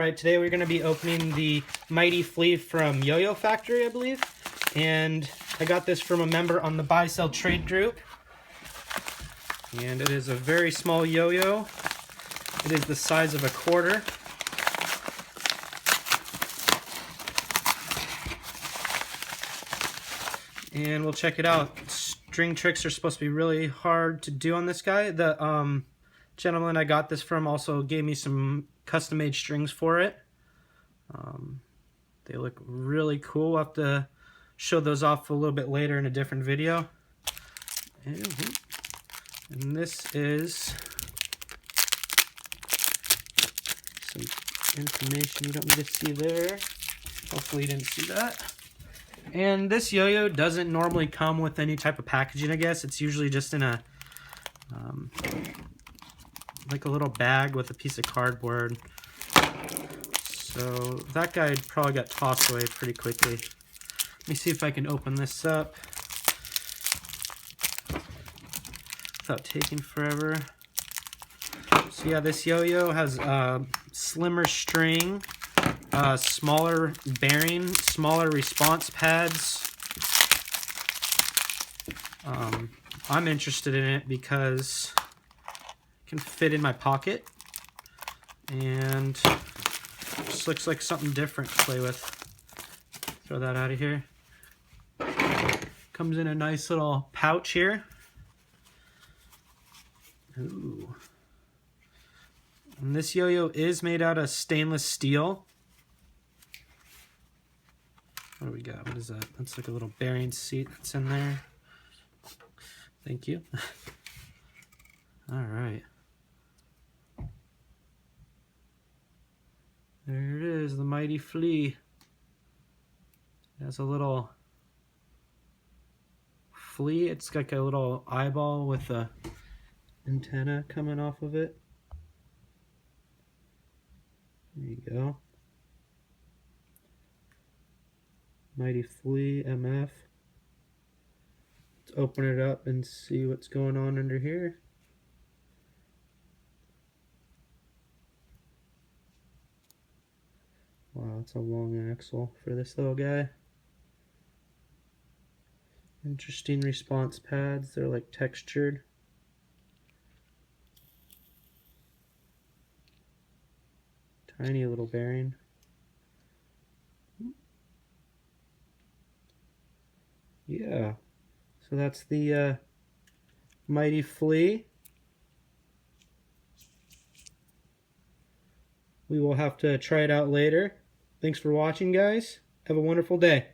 Alright, today we're going to be opening the Mighty Flea from Yo-Yo Factory, I believe. And I got this from a member on the Buy Sell Trade group. And it is a very small yo-yo. It is the size of a quarter. And we'll check it out. String tricks are supposed to be really hard to do on this guy. The gentleman I got this from also gave me some custom-made strings for it. They look really cool. We'll have to show those off a little bit later in a different video. And this is some information you don't need to see there. Hopefully you didn't see that. And this yo-yo doesn't normally come with any type of packaging, I guess. It's usually just in a like a little bag with a piece of cardboard. So that guy probably got tossed away pretty quickly. Let me see if I can open this up without taking forever. So yeah, this yo-yo has slimmer string, smaller bearing, smaller response pads. I'm interested in it because it can fit in my pocket and just looks like something different to play with. Throw that out of here. Comes in a nice little pouch here. Ooh. And this yo-yo is made out of stainless steel. What do we got? What is that? That's like a little bearing seat that's in there. Thank you. All right. There it is, the Mighty Flea. It has a little flea. It's like a little eyeball with a antenna coming off of it. There you go. Mighty Flea MF. Let's open it up and see what's going on under here. Wow, it's a long axle for this little guy. Interesting response pads. They're like textured. Tiny little bearing. Yeah. So that's the Mighty Flea. We will have to try it out later. Thanks for watching, guys. Have a wonderful day.